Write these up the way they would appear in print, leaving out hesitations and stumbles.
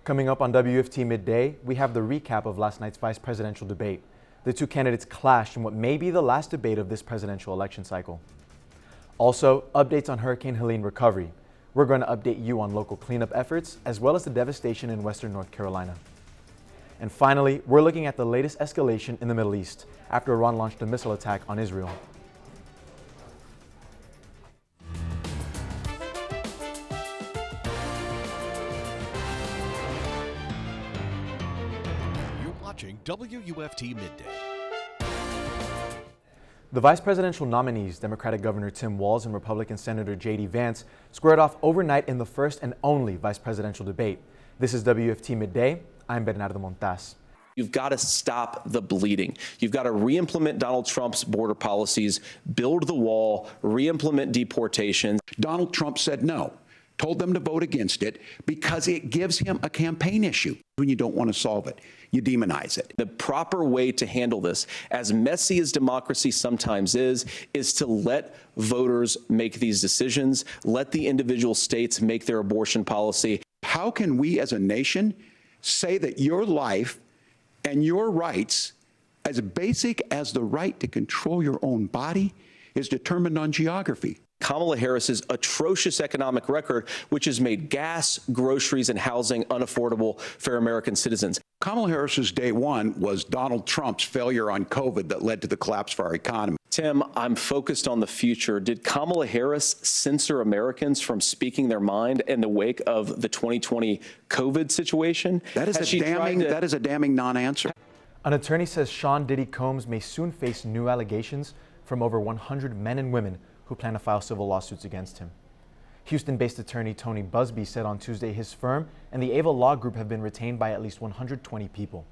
Coming up on WUFT Midday, we have the recap of last night's vice presidential debate. The two candidates clashed in what may be the last debate of this presidential election cycle. Also, updates on Hurricane Helene recovery. We're going to update you on local cleanup efforts, as well as the devastation in western North Carolina. And finally, we're looking at the latest escalation in the Middle East after Iran launched a missile attack on Israel. You're watching WUFT Midday. The vice presidential nominees, Democratic Governor Tim Walz and Republican Senator J.D. Vance, squared off overnight in the first and only vice presidential debate. This is WUFT Midday. I'm Bernardo Montas. You've got to stop the bleeding. You've got to re-implement Donald Trump's border policies, build the wall, re-implement deportations. Donald Trump said no, told them to vote against it because it gives him a campaign issue. When you don't want to solve it, you demonize it. The proper way to handle this, as messy as democracy sometimes is to let voters make these decisions, let the individual states make their abortion policy. How can we as a nation say that your life and your rights, as basic as the right to control your own body, is determined on geography? Kamala Harris's atrocious economic record, which has made gas, groceries, and housing unaffordable for American citizens. Kamala Harris's day one was Donald Trump's failure on COVID that led to the collapse of our economy. Tim, I'm focused on the future. Did Kamala Harris censor Americans from speaking their mind in the wake of the 2020 COVID situation? That is a damning non-answer. An attorney says Sean Diddy Combs may soon face new allegations from over 100 men and women who plan to file civil lawsuits against him. Houston-based attorney Tony Busby said on Tuesday his firm and the Ava Law Group have been retained by at least 120 people.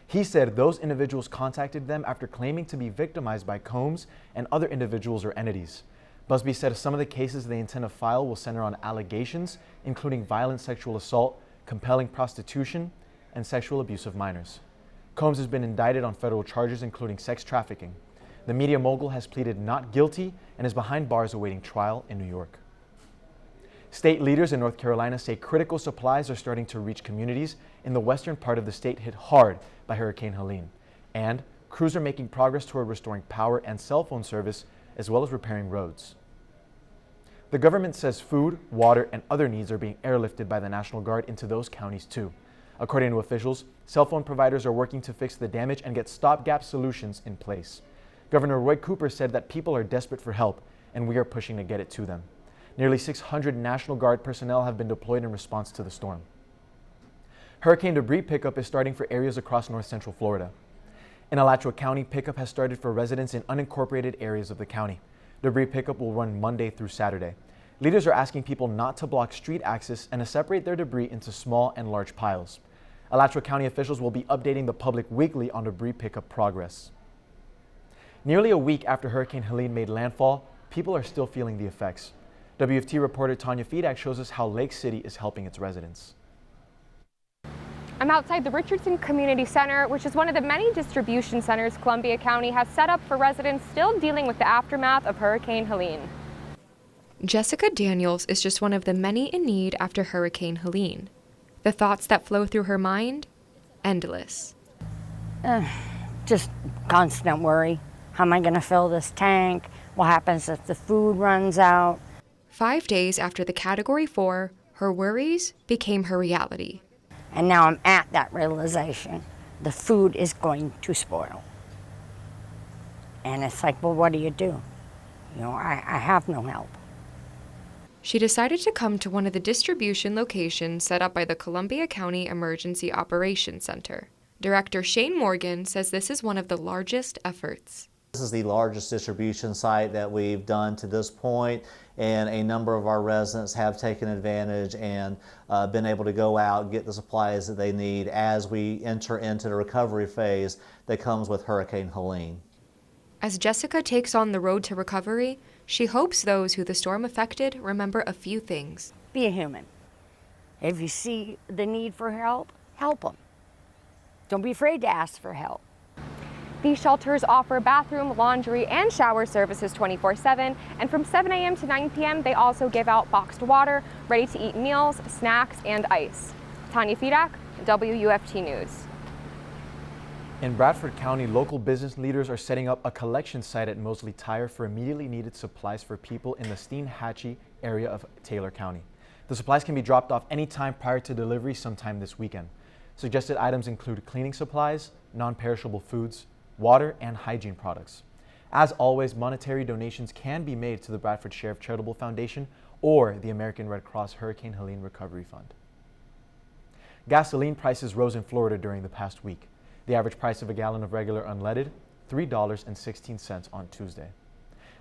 He said those individuals contacted them after claiming to be victimized by Combs and other individuals or entities. Busby said some of the cases they intend to file will center on allegations, including violent sexual assault, compelling prostitution, and sexual abuse of minors. Combs has been indicted on federal charges, including sex trafficking. The media mogul has pleaded not guilty and is behind bars awaiting trial in New York. State leaders in North Carolina say critical supplies are starting to reach communities in the western part of the state hit hard by Hurricane Helene. And crews are making progress toward restoring power and cell phone service, as well as repairing roads. The government says food, water, and other needs are being airlifted by the National Guard into those counties too. According to officials, cell phone providers are working to fix the damage and get stopgap solutions in place. Governor Roy Cooper said that people are desperate for help, and we are pushing to get it to them. Nearly 600 National Guard personnel have been deployed in response to the storm. Hurricane debris pickup is starting for areas across north central Florida. In Alachua County, pickup has started for residents in unincorporated areas of the county. Debris pickup will run Monday through Saturday. Leaders are asking people not to block street access and to separate their debris into small and large piles. Alachua County officials will be updating the public weekly on debris pickup progress. Nearly a week after Hurricane Helene made landfall, people are still feeling the effects. WFT reporter Tanya Fedak shows us how Lake City is helping its residents. I'm outside the Richardson Community Center, which is one of the many distribution centers Columbia County has set up for residents still dealing with the aftermath of Hurricane Helene. Jessica Daniels is just one of the many in need after Hurricane Helene. The thoughts that flow through her mind? Endless. Just constant worry. How am I going to fill this tank? What happens if the food runs out? 5 days after the Category 4, her worries became her reality. And now I'm at that realization. The food is going to spoil. And it's like, well, what do? You know, I have no help. She decided to come to one of the distribution locations set up by the Columbia County Emergency Operations Center. Director Shane Morgan says this is one of the largest efforts. This is the largest distribution site that we've done to this point, and a number of our residents have taken advantage and been able to go out and get the supplies that they need as we enter into the recovery phase that comes with Hurricane Helene. As Jessica takes on the road to recovery, she hopes those who the storm affected remember a few things. Be a human. If you see the need for help, help them. Don't be afraid to ask for help. These shelters offer bathroom, laundry, and shower services 24/7, and from 7 a.m. to 9 p.m. they also give out boxed water, ready-to-eat meals, snacks, and ice. Tanya Fedak, WUFT News. In Bradford County, local business leaders are setting up a collection site at Mosley Tire for immediately needed supplies for people in the Steinhatchee area of Taylor County. The supplies can be dropped off anytime prior to delivery sometime this weekend. Suggested items include cleaning supplies, non-perishable foods, water, and hygiene products. As always, monetary donations can be made to the Bradford Sheriff Charitable Foundation or the American Red Cross Hurricane Helene Recovery Fund. Gasoline prices rose in Florida during the past week. The average price of a gallon of regular unleaded, $3.16 on Tuesday.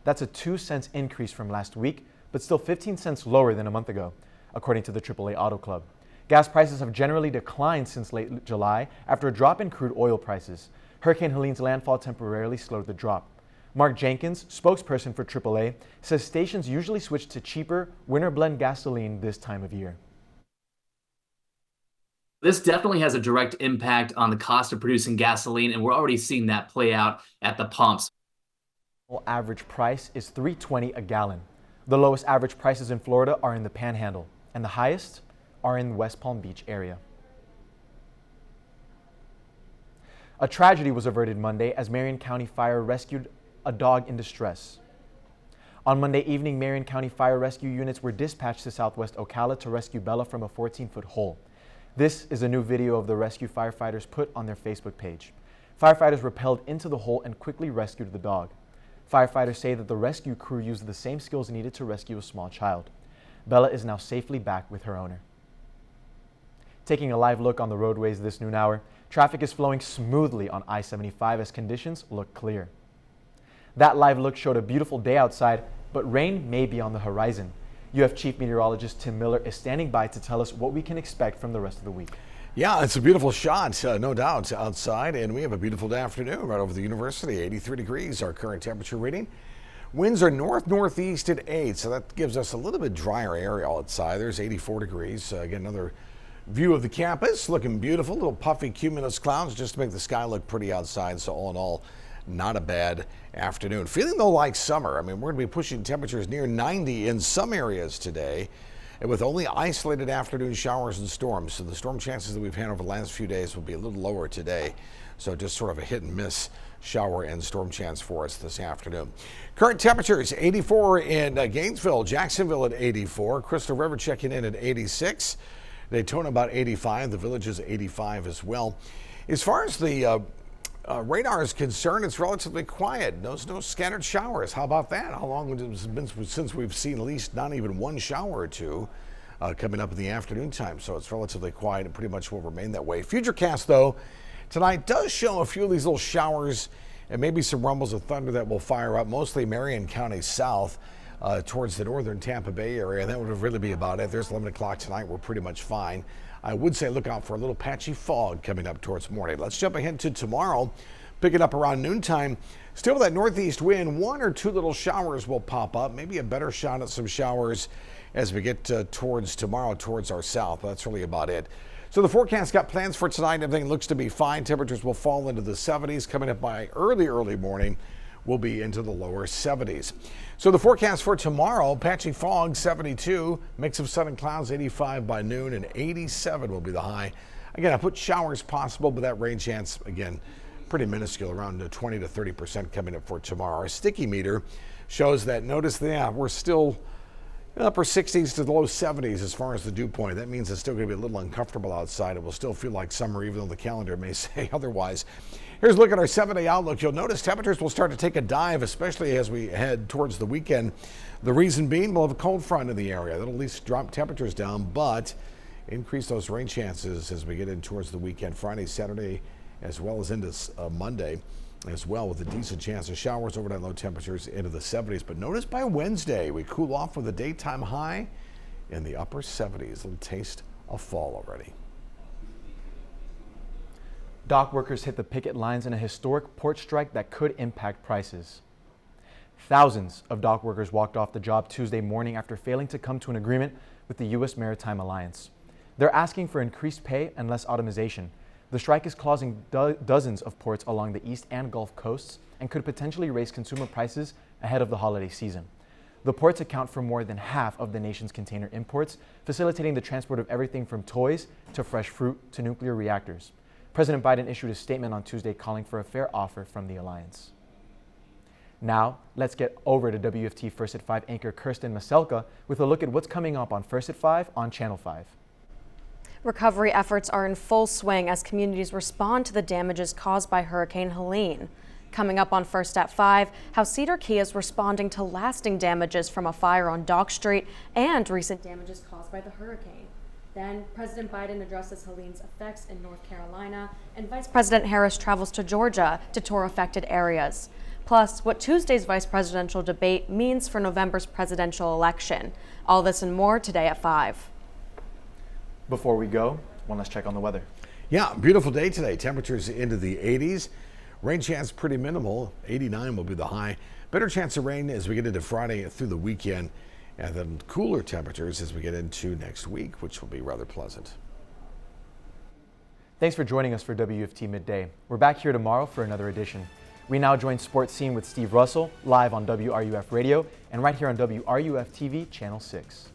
That's a 2-cent increase from last week, but still 15 cents lower than a month ago, according to the AAA Auto Club. Gas prices have generally declined since late July after a drop in crude oil prices. Hurricane Helene's landfall temporarily slowed the drop. Mark Jenkins, spokesperson for AAA, says stations usually switch to cheaper winter blend gasoline this time of year. This definitely has a direct impact on the cost of producing gasoline, and we're already seeing that play out at the pumps. Average price is $3.20 a gallon. The lowest average prices in Florida are in the Panhandle, and the highest are in the West Palm Beach area. A tragedy was averted Monday as Marion County Fire rescued a dog in distress. On Monday evening, Marion County Fire rescue units were dispatched to Southwest Ocala to rescue Bella from a 14-foot hole. This is a new video of the rescue firefighters put on their Facebook page. Firefighters rappelled into the hole and quickly rescued the dog. Firefighters say that the rescue crew used the same skills needed to rescue a small child. Bella is now safely back with her owner. Taking a live look on the roadways this noon hour, traffic is flowing smoothly on I-75 as conditions look clear. That live look showed a beautiful day outside, but rain may be on the horizon. UF Chief Meteorologist Tim Miller is standing by to tell us what we can expect from the rest of the week. Yeah, it's a beautiful shot, no doubt, outside, and we have a beautiful afternoon right over the university. 83 degrees, our current temperature reading. Winds are north-northeast at 8, so that gives us a little bit drier area outside. There's 84 degrees. Again, another view of the campus, looking beautiful. Little puffy cumulus clouds just to make the sky look pretty outside, so all in all, not a bad afternoon. Feeling though like summer. I mean, we're going to be pushing temperatures near 90 in some areas today, and with only isolated afternoon showers and storms. So the storm chances that we've had over the last few days will be a little lower today. So just sort of a hit and miss shower and storm chance for us this afternoon. Current temperatures 84 in Gainesville, Jacksonville at 84, Crystal River checking in at 86, Daytona about 85, the Village is 85 as well. As far as the radar is concerned, it's relatively quiet. No scattered showers. How about that? How long has it been since we've seen at least not even one shower or two coming up in the afternoon time? So it's relatively quiet and pretty much will remain that way. Futurecast, though, tonight does show a few of these little showers and maybe some rumbles of thunder that will fire up, mostly Marion County south towards the northern Tampa Bay area. And that would really be about it. There's 11 o'clock tonight. We're pretty much fine. I would say look out for a little patchy fog coming up towards morning. Let's jump ahead to tomorrow. Pick it up around noontime. Still that northeast wind, 1 or 2 little showers will pop up. Maybe a better shot at some showers as we get towards tomorrow, towards our south. That's really about it. So the forecast got plans for tonight. Everything looks to be fine. Temperatures will fall into the 70s. Coming up by early morning, we'll be into the lower 70s. So the forecast for tomorrow, patchy fog, 72, mix of sun and clouds, 85 by noon, and 87 will be the high. Again, I put showers possible, but that rain chance, again, pretty minuscule, around 20 to 30% coming up for tomorrow. Our sticky meter shows that, notice that we're still upper 60s to the low 70s as far as the dew point. That means it's still going to be a little uncomfortable outside. It will still feel like summer, even though the calendar may say otherwise. Here's a look at our 7-day outlook. You'll notice temperatures will start to take a dive, especially as we head towards the weekend. The reason being, we'll have a cold front in the area. That'll at least drop temperatures down, but increase those rain chances as we get in towards the weekend, Friday, Saturday, as well as into Monday as well, with a decent chance of showers, overnight low temperatures into the 70s. But notice by Wednesday, we cool off with a daytime high in the upper 70s. A little taste of fall already. Dock workers hit the picket lines in a historic port strike that could impact prices. Thousands of dock workers walked off the job Tuesday morning after failing to come to an agreement with the U.S. Maritime Alliance. They're asking for increased pay and less automation. The strike is causing dozens of ports along the East and Gulf coasts and could potentially raise consumer prices ahead of the holiday season. The ports account for more than half of the nation's container imports, facilitating the transport of everything from toys to fresh fruit to nuclear reactors. President Biden issued a statement on Tuesday calling for a fair offer from the alliance. Now, let's get over to WFT First at 5 anchor Kirsten Maselka with a look at what's coming up on First at 5 on Channel 5. Recovery efforts are in full swing as communities respond to the damages caused by Hurricane Helene. Coming up on First at 5, how Cedar Key is responding to lasting damages from a fire on Dock Street and recent damages caused by the hurricane. Then, President Biden addresses Helene's effects in North Carolina, and Vice President Harris travels to Georgia to tour affected areas. Plus, what Tuesday's vice presidential debate means for November's presidential election. All this and more today at 5. Before we go, one last check on the weather. Yeah, beautiful day today. Temperatures into the 80s. Rain chance pretty minimal. 89 will be the high. Better chance of rain as we get into Friday through the weekend. And then cooler temperatures as we get into next week, which will be rather pleasant. Thanks for joining us for WFT Midday. We're back here tomorrow for another edition. We now join Sports Scene with Steve Russell, live on WRUF Radio and right here on WRUF-TV, Channel 6.